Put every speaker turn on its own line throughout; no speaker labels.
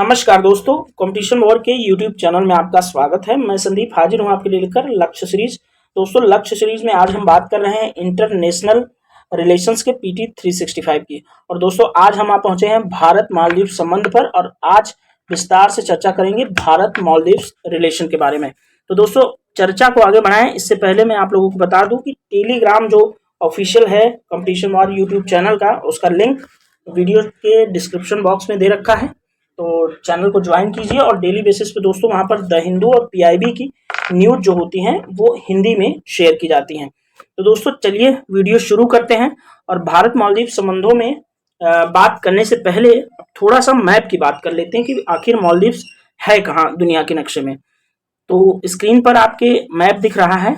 नमस्कार दोस्तों, competition war के यूट्यूब चैनल में आपका स्वागत है। मैं संदीप हाजिर हूं आपके लिए लेकर लक्ष्य सीरीज। दोस्तों, लक्ष्य सीरीज में आज हम बात कर रहे हैं इंटरनेशनल रिलेशंस के पीटी 365 की। और दोस्तों, आज हम आप पहुंचे हैं भारत मालदीव संबंध पर और आज विस्तार से चर्चा करेंगे भारत मालदीव रिलेशन के बारे में। तो दोस्तों, चर्चा को आगे बढ़ाएं इससे पहले मैं आप लोगों को बता दूं कि टेलीग्राम जो ऑफिशियल है कंपटीशन वॉर यूट्यूब चैनल का, उसका लिंक वीडियो के डिस्क्रिप्शन बॉक्स में दे रखा है। तो चैनल को ज्वाइन कीजिए और डेली बेसिस पे दोस्तों वहां पर द हिंदू और पीआईबी की न्यूज जो होती हैं वो हिंदी में शेयर की जाती हैं। तो दोस्तों, चलिए वीडियो शुरू करते हैं। और भारत मालदीव संबंधों में बात करने से पहले थोड़ा सा मैप की बात कर लेते हैं कि आखिर मालदीव है कहाँ दुनिया के नक्शे में। तो स्क्रीन पर आपके मैप दिख रहा है।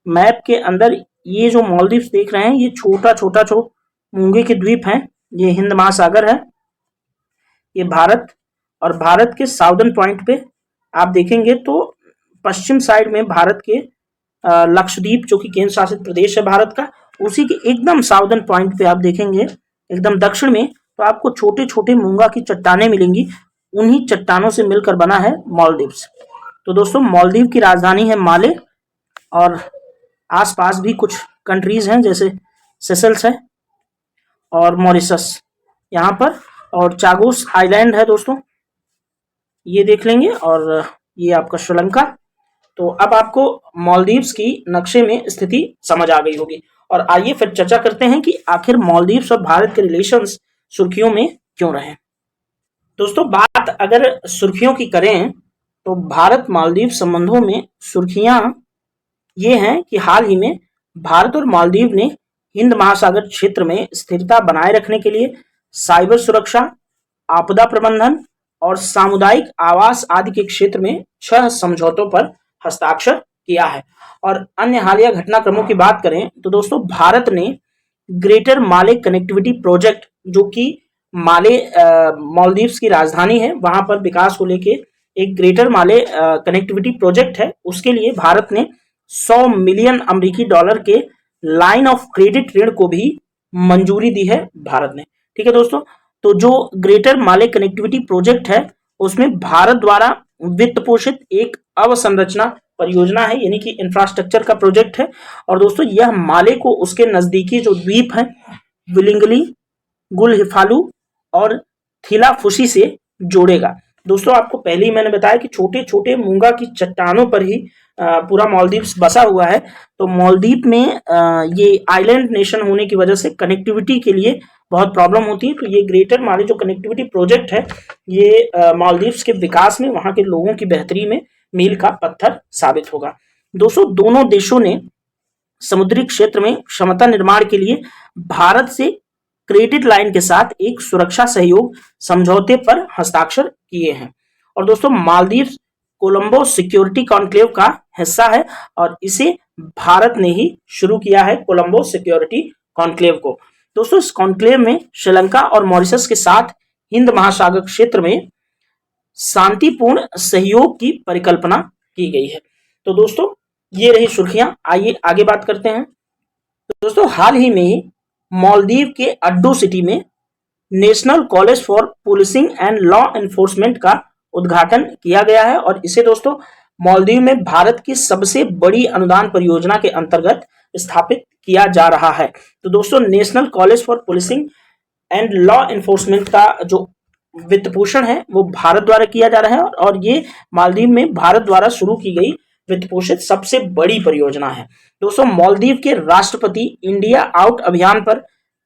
मैप के अंदर ये जो मालदीव देख रहे हैं, ये छोटा छोटा जो मूंगे के द्वीप हैं, ये हिंद महासागर है, ये भारत। और भारत के साउदर्न पॉइंट पे आप देखेंगे तो पश्चिम साइड में भारत के लक्षद्वीप जो कि केंद्र शासित प्रदेश है भारत का, उसी के एकदम साउदर्न पॉइंट पे आप देखेंगे एकदम दक्षिण में तो आपको छोटे छोटे मूंगा की चट्टानें मिलेंगी। उन्हीं चट्टानों से मिलकर बना है मालदीव। तो दोस्तों, मालदीव की राजधानी है माले और आसपास भी कुछ कंट्रीज हैं जैसे सेशल्स है और मॉरिशस यहाँ पर, और चागोस आइलैंड है दोस्तों, ये देख लेंगे, और ये आपका श्रीलंका। तो अब आपको मालदीव्स की नक्शे में स्थिति समझ आ गई होगी। और आइए फिर चर्चा करते हैं कि आखिर मालदीव्स और भारत के रिलेशंस सुर्खियों में क्यों रहे। दोस्तों, बात अगर सुर्खियों की करें तो भारत मालदीव संबंधों में सुर्खियां ये हैं कि हाल ही में भारत और मालदीव ने हिंद महासागर क्षेत्र में स्थिरता बनाए रखने के लिए साइबर सुरक्षा, आपदा प्रबंधन और सामुदायिक आवास आदि के क्षेत्र में 6 समझौतों पर हस्ताक्षर किया है। और अन्य हालिया घटनाक्रमों की बात करें तो दोस्तों, भारत ने ग्रेटर माले कनेक्टिविटी प्रोजेक्ट, जो कि माले मालदीव्स की राजधानी है, वहां पर विकास को लेके एक ग्रेटर माले कनेक्टिविटी प्रोजेक्ट है, उसके लिए भारत ने 100 मिलियन अमेरिकी डॉलर के लाइन ऑफ क्रेडिट ऋण को भी मंजूरी दी है भारत ने। ठीक है दोस्तों, तो जो ग्रेटर माले कनेक्टिविटी प्रोजेक्ट है उसमें भारत द्वारा वित्त पोषित एक अवसंरचना परियोजना है, यानी कि इंफ्रास्ट्रक्चर का प्रोजेक्ट है। और दोस्तों, यह माले को उसके नजदीकी जो द्वीप हैं विलिंगली, गुलहिफालू और थिलाफुशी से जोड़ेगा। दोस्तों, आपको पहले ही मैंने बताया कि छोटे छोटे मूंगा की चट्टानों पर ही पूरा मालदीव्स बसा हुआ है। तो मालदीव में ये आइलैंड नेशन होने की वजह से कनेक्टिविटी के लिए बहुत प्रॉब्लम होती है। तो ये ग्रेटर माले जो कनेक्टिविटी प्रोजेक्ट है, ये मालदीव्स के विकास में, वहां के लोगों की बेहतरी में मील का पत्थर साबित होगा। दोस्तों, दोनों देशों ने समुद्री क्षेत्र में क्षमता निर्माण के लिए भारत से क्रेडिट लाइन के साथ एक सुरक्षा सहयोग समझौते पर हस्ताक्षर किए हैं। और दोस्तों, मालदीव कोलंबो सिक्योरिटी कॉन्क्लेव का हिस्सा है और इसे भारत ने ही शुरू किया है, कोलंबो सिक्योरिटी कॉन्क्लेव को। दोस्तों, इस कॉन्क्लेव में श्रीलंका और मॉरिशस के साथ हिंद महासागर क्षेत्र में शांतिपूर्ण सहयोग की परिकल्पना की गई है। तो दोस्तों, ये रही सुर्खियां। आइए आगे बात करते हैं। तो दोस्तों, हाल ही में ही मालदीव के अड्डू सिटी में national college for policing and law enforcement का उद्घाटन किया गया है और इसे दोस्तों मालदीव में भारत की सबसे बड़ी अनुदान परियोजना के अंतर्गत स्थापित किया जा रहा है। तो दोस्तों, national college for policing and law enforcement का जो वित्त पोषण है वो भारत द्वारा किया जा रहा है और ये मालदीव में भारत द्वारा शुरू की गई वित्त पोषित सबसे बड़ी परियोजना है। दोस्तों, मालदीव के राष्ट्रपति इंडिया आउट अभियान पर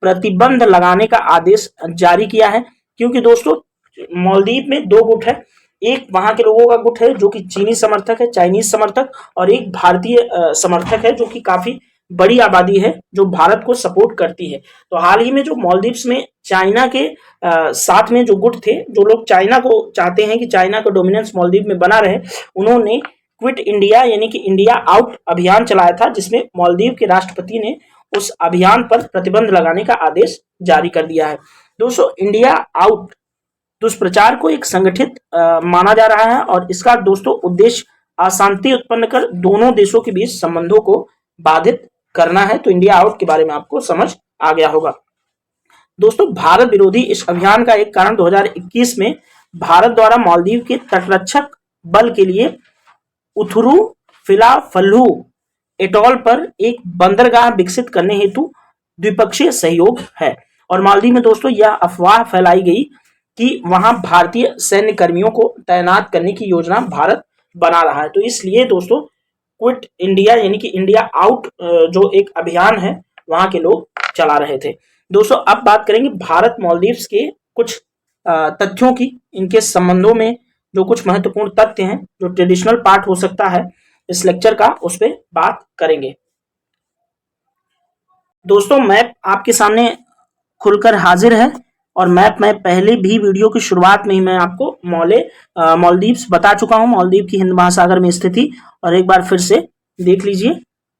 प्रतिबंध लगाने का आदेश जारी किया है, क्योंकि दोस्तों मालदीव में 2 गुट है। एक वहां के लोगों का गुट है जो कि चीनी समर्थक है, चाइनीज समर्थक, और एक भारतीय समर्थक है जो कि काफी बड़ी आबादी है जो भारत को सपोर्ट करती है। तो हाल ही में जो मालदीव्स में चाइना के साथ में जो गुट थे, जो लोग चाइना को चाहते हैं कि चाइना का डोमिनेंस मालदीव में बना रहे, उन्होंने क्विट इंडिया यानी कि इंडिया आउट अभियान चलाया था, जिसमें मालदीव के राष्ट्रपति ने उस अभियान पर प्रतिबंध लगाने का आदेश जारी कर दिया है। दोस्तों, इंडिया आउट दुष्प्रचार को एक संगठित माना जा रहा है और इसका दोस्तों उद्देश्य अशांति उत्पन्न कर दोनों देशों के बीच संबंधों को बाधित करना है। तो इंडिया आउट के बारे में आपको समझ आ गया होगा। दोस्तों, भारत विरोधी इस अभियान का एक कारण 2021 में भारत द्वारा मालदीव के तटरक्षक बल के लिए उथुरु फिलाफल्हु एटॉल पर एक बंदरगाह विकसित करने हेतु द्विपक्षीय सहयोग है। और मालदीव में दोस्तों यह अफवाह फैलाई गई कि वहां भारतीय सैन्य कर्मियों को तैनात करने की योजना भारत बना रहा है। तो इसलिए दोस्तों क्विट इंडिया यानी कि इंडिया आउट जो एक अभियान है वहां के लोग चला रहे थे। दोस्तों अब बात करेंगे भारत मालदीव्स के कुछ तथ्यों की, इनके संबंधों में जो कुछ महत्वपूर्ण तथ्य हैं जो ट्रेडिशनल पार्ट हो सकता है इस लेक्चर का, उस पर बात करेंगे। दोस्तों मैप आपके सामने खुलकर हाजिर है और मैप मैं पहले भी वीडियो की शुरुआत में ही मैं आपको मालदीव्स बता चुका हूं, मालदीव की हिंद महासागर में स्थिति, और एक बार फिर से देख लीजिए।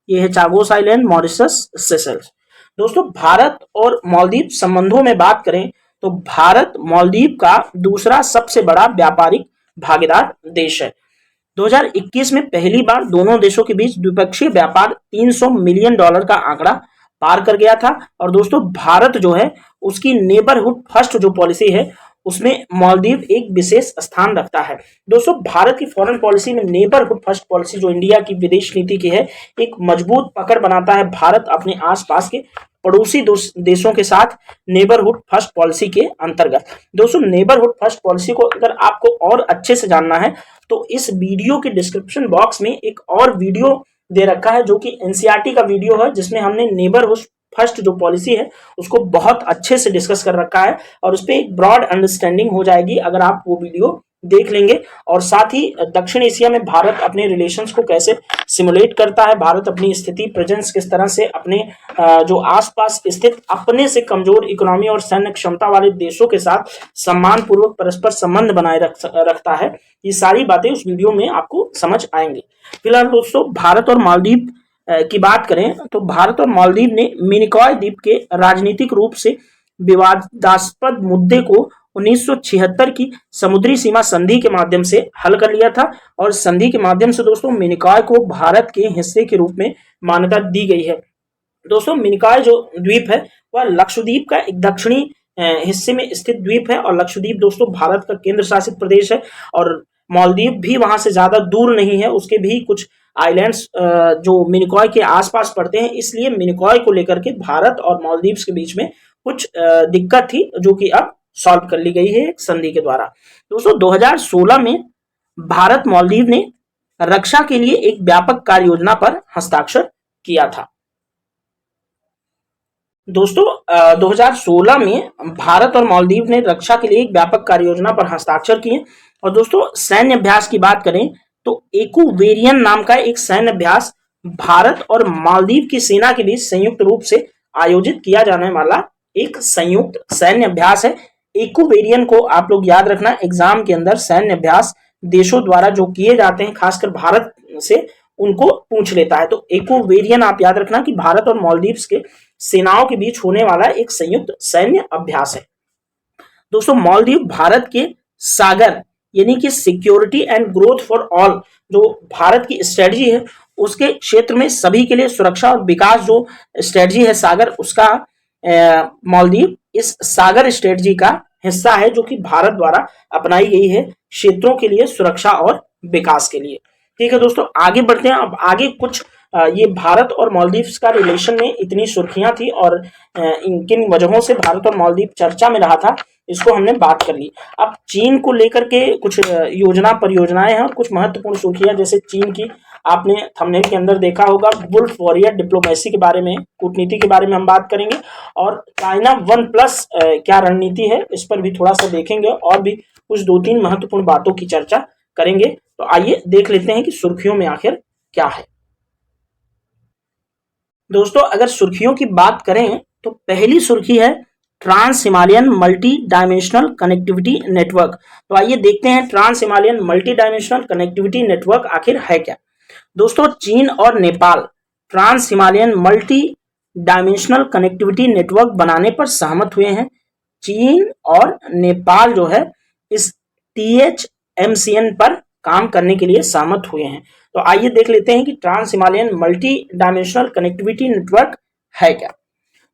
ये है चागोस आइलैंड, मॉरिशस, सेशल्स। दोस्तों भारत और मालदीव संबंधों में बात करें तो भारत मालदीव का दूसरा सबसे बड़ा व्यापारिक भागीदार देश है। 2021 में पहली बार दोनों देशों के बीच द्विपक्षीय व्यापार $300 मिलियन का आंकड़ा पार कर गया था। और दोस्तों भारत जो है उसकी नेबरहुड फर्स्ट जो पॉलिसी है उसमें मालदीव एक विशेष स्थान रखता है। दोस्तों भारत की फॉरेन पॉलिसी में नेबरहुड फर्स्ट पॉलिसी जो इंडिया की विदेश नीति की है एक मजबूत पकड़ बनाता है भारत अपने आसपास के पड़ोसी देशों के साथ नेबरहुड फर्स्ट पॉलिसी के अंतर्गत। दोस्तों नेबरहुड फर्स्ट पॉलिसी को अगर आपको और अच्छे से जानना है तो इस वीडियो के डिस्क्रिप्शन बॉक्स में एक और वीडियो दे रखा है जो कि एनसीईआरटी का वीडियो है, जिसमें हमने नेबरहुड फर्स्ट जो पॉलिसी है उसको बहुत अच्छे से डिस्कस कर रखा है और उस पर एक ब्रॉड अंडरस्टैंडिंग हो जाएगी अगर आप वो वीडियो देख लेंगे। और साथ ही दक्षिण एशिया में भारत अपने रिलेशंस को कैसे सिमुलेट करता है, भारत अपनी स्थिति प्रेजेंस किस तरह से अपने जो आसपास स्थित अपने से कमजोर इकोनॉमी और सैन्य क्षमता वाले देशों के साथ सम्मान पूर्वक परस्पर संबंध बनाए रखता है, ये सारी बातें उस वीडियो में आपको समझ आएंगी। फिलहाल दोस्तों भारत और मालदीव की बात करें तो भारत और मालदीव ने मिनिकॉय द्वीप के राजनीतिक रूप से विवादास्पद मुद्दे को 1976 की समुद्री सीमा संधि के माध्यम से हल कर लिया था। और संधि के माध्यम से दोस्तों मिनिकॉय को भारत के हिस्से के रूप में मान्यता दी गई है। दोस्तों मिनिकॉय जो द्वीप है वह लक्षद्वीप का एक दक्षिणी हिस्से में स्थित द्वीप है और लक्षद्वीप दोस्तों भारत का केंद्र शासित प्रदेश है और मालदीव भी वहां से ज्यादा दूर नहीं है, उसके भी कुछ आइलैंड्स जो मिनिकॉय के आसपास पड़ते हैं। इसलिए मिनिकॉय को लेकर के भारत और मालदीव के बीच में कुछ दिक्कत थी जो कि अब सॉल्व कर ली गई है संधि के द्वारा। दोस्तों 2016 में भारत मालदीव ने रक्षा के लिए एक व्यापक कार्य योजना पर हस्ताक्षर किया था। दोस्तों 2016 में भारत और मालदीव ने रक्षा के लिए एक व्यापक कार्य योजना पर हस्ताक्षर किए। और दोस्तों सैन्य अभ्यास की बात करें तो एक्वेरियन नाम का एक सैन्य अभ्यास भारत और मालदीव की सेना के बीच संयुक्त रूप से आयोजित किया जाने वाला एक संयुक्त सैन्य अभ्यास है। एक्वेरियन को आप लोग याद रखना, एग्जाम के अंदर सैन्य अभ्यास देशों द्वारा जो किए जाते हैं खासकर भारत से उनको पूछ लेता है। तो एक्वेरियन आप याद रखना कि भारत और मालदीव के सेनाओं के बीच होने वाला एक संयुक्त सैन्य अभ्यास है। दोस्तों मालदीव भारत के सागर यानी कि security and growth for all जो भारत की स्ट्रेटजी है उसके क्षेत्र में सभी के लिए सुरक्षा और विकास जो स्ट्रेटजी है सागर, उसका मालदीव इस सागर स्ट्रेटजी का हिस्सा है जो कि भारत द्वारा अपनाई गई है क्षेत्रों के लिए सुरक्षा और विकास के लिए। ठीक है दोस्तों आगे बढ़ते हैं। अब आगे कुछ ये भारत और मालदीव का रिलेशन में इतनी सुर्खियां थी और किन वजहों से भारत और मालदीव चर्चा में रहा था इसको हमने बात कर ली। अब चीन को लेकर के कुछ परियोजनाएं हैं और कुछ महत्वपूर्ण सुर्खियां, जैसे चीन की आपने थंबनेल के अंदर देखा होगा वुल्फ वॉरियर डिप्लोमेसी के बारे में, कूटनीति के बारे में हम बात करेंगे और चाइना OnePlus क्या रणनीति है इस पर भी थोड़ा सा देखेंगे और भी कुछ 2-3 महत्वपूर्ण बातों की चर्चा करेंगे। तो आइए देख लेते हैं कि सुर्खियों में आखिर क्या है। दोस्तों अगर सुर्खियों की बात करें तो पहली सुर्खी है trans Himalayan multi dimensional connectivity network. तो आइए देखते हैं trans Himalayan multi dimensional connectivity network आखिर है क्या। दोस्तों चीन और Nepal trans Himalayan multi dimensional connectivity network बनाने पर सहमत हुए हैं। चीन और नेपाल जो है इस THMCN पर काम करने के लिए सहमत हुए हैं। तो आइए देख लेते हैं कि trans Himalayan multi dimensional connectivity network है क्या।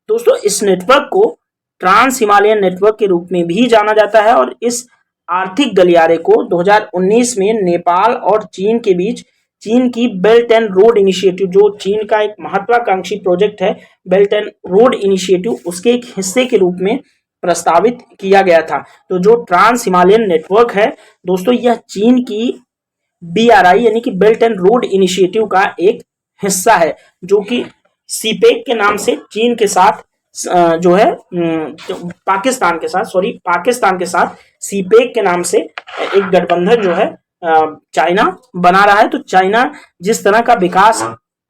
दोस्तों इस नेटवर्क को ट्रांस हिमालयन नेटवर्क के रूप में भी जाना जाता है और इस आर्थिक गलियारे को 2019 में नेपाल और चीन के बीच चीन की बेल्ट एंड रोड इनिशिएटिव, जो चीन का एक महत्वाकांक्षी प्रोजेक्ट है बेल्ट एंड रोड इनिशिएटिव, उसके एक हिस्से के रूप में प्रस्तावित किया गया था। तो जो ट्रांस हिमालयन नेटवर्क है दोस्तों, यह चीन की BRI यानी कि बेल्ट एंड रोड इनिशिएटिव का एक हिस्सा है, जो कि सीपेक के नाम से चीन के साथ जो है पाकिस्तान के साथ सीपेक के नाम से एक गठबंधन जो है चाइना बना रहा है। तो चाइना जिस तरह का विकास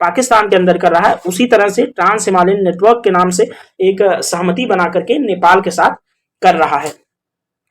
पाकिस्तान के अंदर कर रहा है, उसी तरह से ट्रांस हिमालयन नेटवर्क के नाम से एक सहमति बना करके नेपाल के साथ कर रहा है।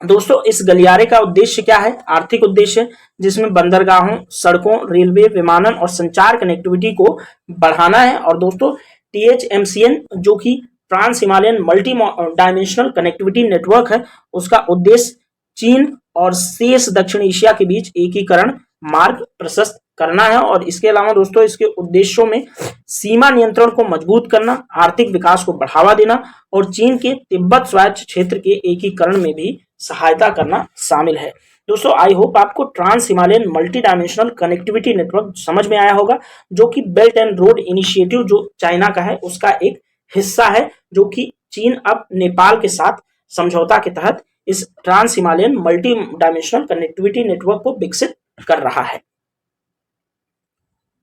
दोस्तों, इस गलियारे का उद्देश्य क्या है? आर्थिक उद्देश्य, जिसमें बंदरगाहों, सड़कों, रेलवे, विमानन और संचार कनेक्टिविटी को बढ़ाना है। और दोस्तों, THMCN जो कि trans Himalayan multi dimensional connectivity network है, उसका उद्देश्य चीन और शेष दक्षिण एशिया के बीच एकीकरण मार्ग प्रशस्त करना है। और इसके अलावा दोस्तों, इसके उद्देश्यों में सीमा नियंत्रण को मजबूत करना, आर्थिक विकास को बढ़ावा देना और चीन के तिब्बत स्वायत्त क्षेत्र के एकीकरण में भी सहायता करना शामिल है। दोस्तों, आई होप आपको trans Himalayan multi dimensional connectivity network समझ में आया होगा, जो कि बेल्ट एंड रोड इनिशिएटिव जो चाइना का है उसका एक हिस्सा है, जो कि चीन अब नेपाल के साथ समझौता के तहत इस trans Himalayan multi dimensional connectivity network को विकसित कर रहा है।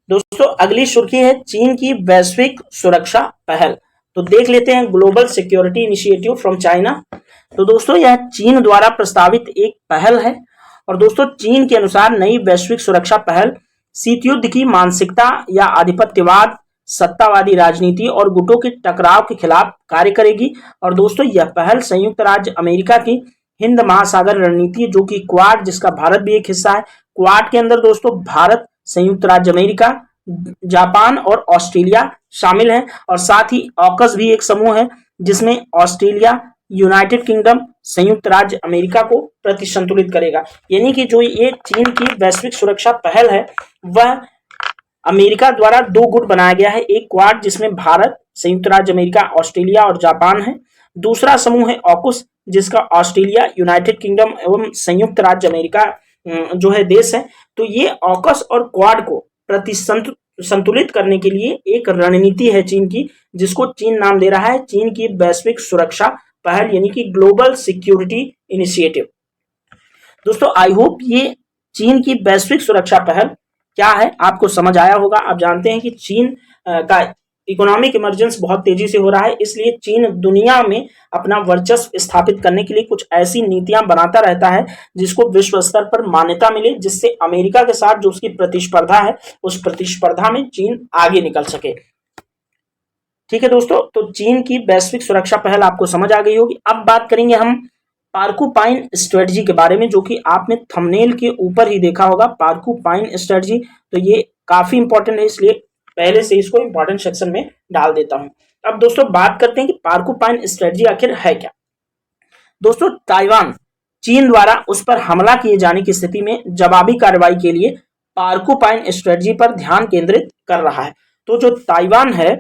दोस्तों, अगली सुर्खी है चीन की वैश्विक सुरक्षा पहल। तो देख लेते हैं global security initiative from China. तो दोस्तों, यह चीन द्वारा प्रस्तावित एक पहल है। और दोस्तों, चीन के अनुसार नई वैश्विक सुरक्षा पहल शीत युद्ध की मानसिकता या आधिपत्यवाद, सत्तावादी राजनीति और गुटों के टकराव के खिलाफ कार्य करेगी। और दोस्तों, यह पहल संयुक्त राज्य अमेरिका की हिंद महासागर रणनीति, जो कि क्वाड, जिसका भारत भी एक हिस्सा है, क्वाड के अंदर दोस्तों भारत, संयुक्त राज्य अमेरिका, जापान और ऑस्ट्रेलिया शामिल हैं। और साथ ही ऑकस भी एक समूह है, जिसमें ऑस्ट्रेलिया, यूनाइटेड किंगडम, संयुक्त राज्य अमेरिका को प्रतिसंतुलित करेगा। यानी कि जो ये चीन की वैश्विक सुरक्षा पहल है, वह अमेरिका द्वारा दो गुट बनाया गया है। एक क्वाड, जिसमें भारत, संयुक्त राज्य अमेरिका, ऑस्ट्रेलिया और जापान है। दूसरा समूह है ऑकुस, जिसका ऑस्ट्रेलिया, यूनाइटेड किंगडम एवं संयुक्त राज्य अमेरिका जो है देश है। तो ये ऑकस और क्वाड को संतुलित करने के लिए एक रणनीति है चीन की, जिसको चीन नाम दे रहा है चीन की वैश्विक सुरक्षा पहल, यानी कि ग्लोबल सिक्योरिटी इनिशिएटिव। दोस्तों, आई होप ये चीन की वैश्विक सुरक्षा पहल क्या है आपको समझ आया होगा। आप जानते हैं कि चीन का इकोनॉमिक इमर्जेंस बहुत तेजी से हो रहा है, इसलिए चीन दुनिया में अपना वर्चस्व स्थापित करने के लिए कुछ ऐसी नीतियां बनाता रहता है जिसको विश्व स्तर पर मान्यता मिले, जिससे अमेरिका के साथ जो उसकी प्रतिस्पर्धा है, उस प्रतिस्पर्धा में चीन आगे निकल सके। ठीक है दोस्तों, तो चीन की वैश्विक सुरक्षा पहल आपको समझ आ गई होगी। अब बात करेंगे हम पार्कूपाइन स्ट्रेटजी के बारे में, जो कि आपने थंबनेल के ऊपर ही देखा होगा, पार्कूपाइन स्ट्रेटजी। तो ये काफी इंपॉर्टेंट है, इसलिए पहले से इसको इंपॉर्टेंट सेक्शन में डाल देता हूं। अब दोस्तों, बात करते हैं कि पार्कूपाइन स्ट्रेटजी आखिर है क्या। दोस्तों, ताइवान चीन द्वारा उस पर हमला किए जाने की स्थिति में जवाबी कार्रवाई के लिए पार्कूपाइन स्ट्रेटजी पर ध्यान केंद्रित कर रहा है। तो जो ताइवान है,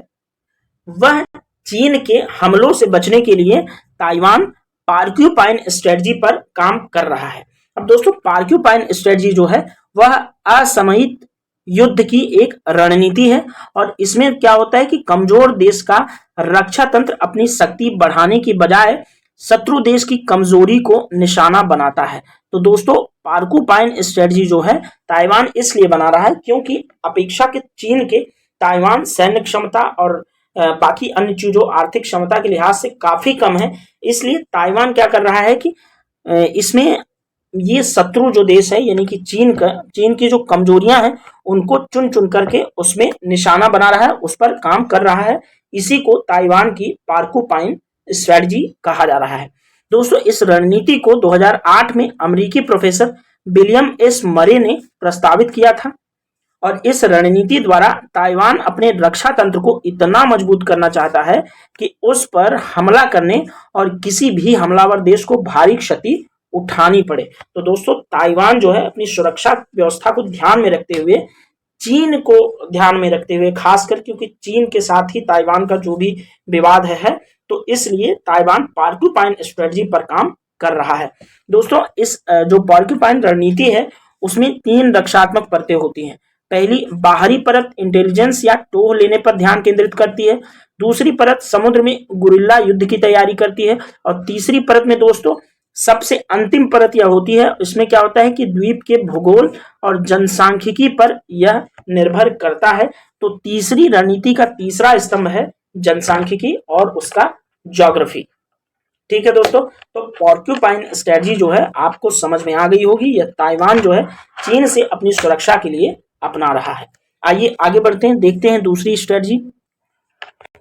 वह चीन के हमलों से बचने के लिए ताइवान पार्क्यूपाइन स्ट्रेटजी पर काम कर रहा है। अब दोस्तों, पार्क्यूपाइन स्ट्रेटजी जो है वह असमयित युद्ध की एक रणनीति है, और इसमें क्या होता है कि कमजोर देश का रक्षा तंत्र अपनी शक्ति बढ़ाने की बजाय शत्रु देश की कमजोरी को निशाना बनाता है। तो दोस्तों, पार्कूपाइन स्ट्रेटजी जो है ताइवान इसलिए बना रहा है क्योंकि अपेक्षा के चीन के ताइवान सैन्य क्षमता और बाकी अन्य चीजों आर्थिक क्षमता के लिहाज से काफी कम है। इसलिए ताइवान क्या कर रहा है कि इसमें ये शत्रु जो देश है, यानी कि चीन की जो कमजोरियां हैं उनको चुन चुन करके उसमें निशाना बना रहा है, उस पर काम कर रहा है। इसी को ताइवान की पार्कूपाइन स्ट्रेटजी कहा जा रहा है। दोस्तों, इस रणनीति को 2008 में अमेरिकी प्रोफेसर विलियम एस मरे ने प्रस्तावित किया था, और इस रणनीति द्वारा ताइवान अपने रक्षा तंत्र को इतना मजबूत करना चाहता है कि उस पर हमला करने और किसी भी हमलावर देश को भारी क्षति उठानी पड़े। तो दोस्तों, ताइवान जो है अपनी सुरक्षा व्यवस्था को ध्यान में रखते हुए, चीन को ध्यान में रखते हुए, खासकर क्योंकि चीन के साथ ही ताइवान का जो भी विवाद है, तो इसलिए ताइवान पार्कूपाइन स्ट्रेटजी पर काम कर रहा है। दोस्तों इस जो पॉर्क्यूपाइन रणनीति है उसमें 3 रक्षात्मक परतें होती हैं। पहली बाहरी परत इंटेलिजेंस या टोह लेने पर ध्यान केंद्रित करती है। दूसरी परत समुद्र में गुरिल्ला युद्ध की तैयारी करती है और तीसरी परत में दोस्तों सबसे अंतिम परत यह होती है, इसमें क्या होता है कि द्वीप के भूगोल और जनसांख्यिकी पर यह निर्भर करता है। तो तीसरी रणनीति का तीसरा स्तंभ है जनसांख्यिकी और उसका ज्योग्राफी। ठीक है दोस्तों, तो पॉर्क्यूपाइन स्ट्रेटजी जो है आपको समझ में आ गई होगी। यह ताइवान जो है चीन से अपनी सुरक्षा के लिए अपना रहा है। आइए आगे बढ़ते हैं, देखते हैं दूसरी स्ट्रेटजी।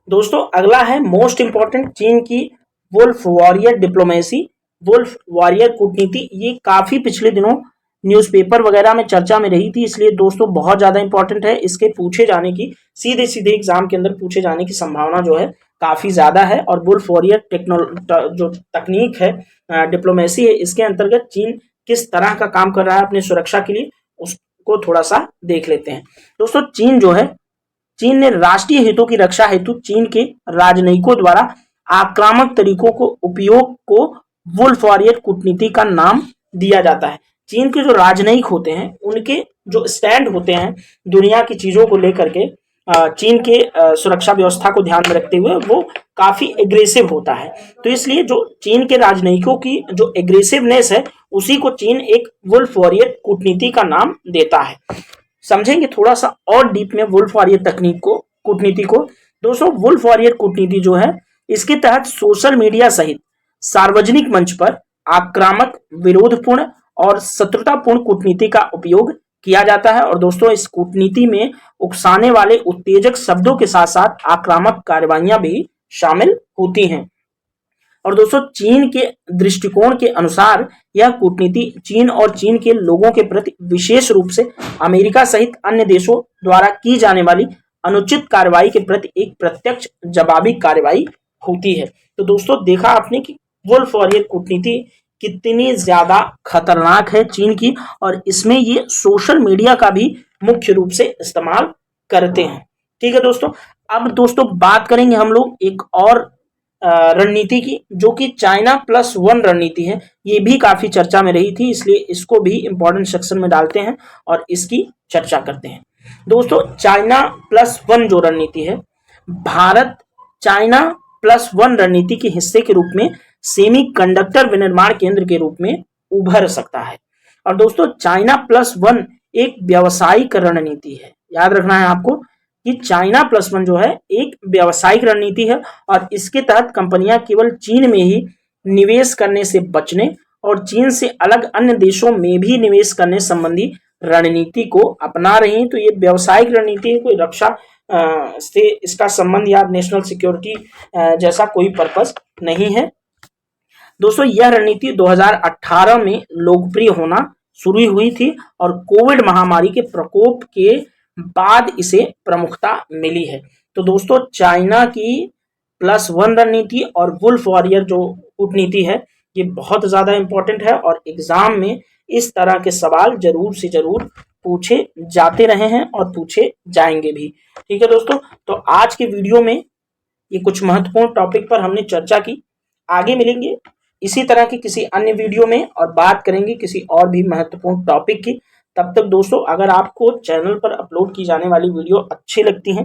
दोस्तों अगला है मोस्ट इंपॉर्टेंट, चीन की wolf warrior diplomacy, wolf warrior कूटनीति। ये काफी पिछले दिनों न्यूज़पेपर वगैरह में चर्चा में रही थी, इसलिए दोस्तों बहुत ज्यादा इंपॉर्टेंट है। इसके पूछे जाने की सीधे सीधे एग्जाम के अंदर पूछे जाने की संभावना जो है काफी ज्यादा है। और वुल्फ वॉरियर जो तकनीक है, डिप्लोमेसी है, इसके अंतर्गत चीन किस तरह का काम कर रहा है अपनी सुरक्षा के लिए, उसको थोड़ा सा देख लेते हैं। दोस्तों चीन जो है, चीन ने राष्ट्रीय हितों की रक्षा हेतु चीन के राजनयिकों द्वारा आक्रामक तरीकों को उपयोग को वुल्फ वॉरियर कूटनीति का नाम दिया जाता है। चीन के जो राजनयिक होते हैं उनके जो स्टैंड होते हैं दुनिया की चीजों को लेकर के, चीन के सुरक्षा व्यवस्था को ध्यान में रखते हुए वो काफी एग्रेसिव होता है। तो इसलिए जो चीन के राजनयिकों की जो एग्रेसिवनेस है उसी को चीन एक वुल्फ वॉरियर कूटनीति का नाम देता है। समझेंगे थोड़ा सा और डीप में वुल्फ वॉरियर तकनीक को, कूटनीति को। दोस्तों वुल्फ वॉरियर कूटनीति जो है इसके तहत सोशल मीडिया सहित सार्वजनिक मंच पर आक्रामक, विरोधपूर्ण और शत्रुतापूर्ण कूटनीति का उपयोग किया जाता है। और दोस्तों इस कूटनीति में उकसाने वाले उत्तेजक शब्दों के साथ साथ आक्रामक कार्रवाइयां भी शामिल होती हैं। और दोस्तों चीन के दृष्टिकोण के अनुसार यह कूटनीति चीन और चीन के लोगों के प्रति विशेष रूप से अमेरिका सहित अन्य देशों द्वारा की जाने वाली अनुचित कार्रवाई के प्रति एक प्रत्यक्ष जवाबी कार्रवाई होती है। तो दोस्तों देखा आपने कि वुल्फ वॉरियर कूटनीति कितनी ज्यादा खतरनाक है चीन की, और इसमें ये सोशल मीडिया का भी मुख्य रूप से इस्तेमाल करते हैं। ठीक है दोस्तों, अब दोस्तों बात करेंगे हम लोग एक और रणनीति की, जो कि चाइना+1 रणनीति है। ये भी काफी चर्चा में रही थी, इसलिए इसको भी इंपॉर्टेंट सेक्शन में डालते हैं और इसकी चर्चा करते हैं। दोस्तों चाइना+1 जो रणनीति है, भारत चाइना+1 रणनीति के हिस्से के रूप में सेमीकंडक्टर विनिर्माण केंद्र के रूप में उभर सकता है। और दोस्तों चाइना+1 एक व्यावसायिक रणनीति है। याद रखना है आपको कि चाइना+1 जो है एक व्यावसायिक रणनीति है और इसके तहत कंपनियां केवल चीन में ही निवेश करने से बचने और चीन से अलग अन्य देशों में भी निवेश करने संबंधी रणनीति को अपना रही हैं। तो ये व्यावसायिक रणनीति है, कोई रक्षा से इसका संबंध या नेशनल सिक्योरिटी जैसा कोई पर्पस नहीं है। दोस्तों यह रणनीति 2018 में लोकप्रिय होना शुरू हुई थी और कोविड महामारी के प्रकोप के बाद इसे प्रमुखता मिली है। तो दोस्तों चाइना की +1 रणनीति और वुल्फ वॉरियर जो कूटनीति है ये बहुत ज्यादा इंपॉर्टेंट है और एग्जाम में इस तरह के सवाल जरूर से जरूर पूछे जाते रहे हैं और पूछे जाएंगे भी। ठीक है दोस्तों, तो आज के वीडियो में ये कुछ महत्वपूर्ण टॉपिक पर हमने चर्चा की। आगे मिलेंगे इसी तरह की किसी अन्य वीडियो में और बात करेंगे किसी और भी महत्वपूर्ण टॉपिक की। तब तक दोस्तों अगर आपको चैनल पर अपलोड की जाने वाली वीडियो अच्छी लगती हैं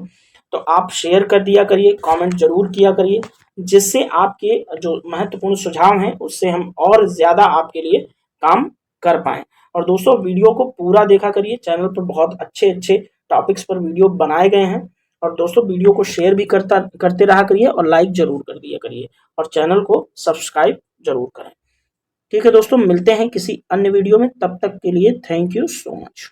तो आप शेयर कर दिया करिए, कमेंट जरूर किया करिए, जिससे आपके जो महत्वपूर्ण सुझाव हैं उससे हम और ज्यादा आपके लिए काम कर पाएं। और दोस्तों वीडियो को पूरा देखा करिए, चैनल पर बहुत अच्छे अच्छे टॉपिक्स पर वीडियो बनाए गए हैं। और दोस्तों वीडियो को शेयर भी करते रहा करिए और लाइक जरूर कर दिया करिए और चैनल को सब्सक्राइब जरूर करें। ठीक है दोस्तों, मिलते हैं किसी अन्य वीडियो में, तब तक के लिए थैंक यू सो मच।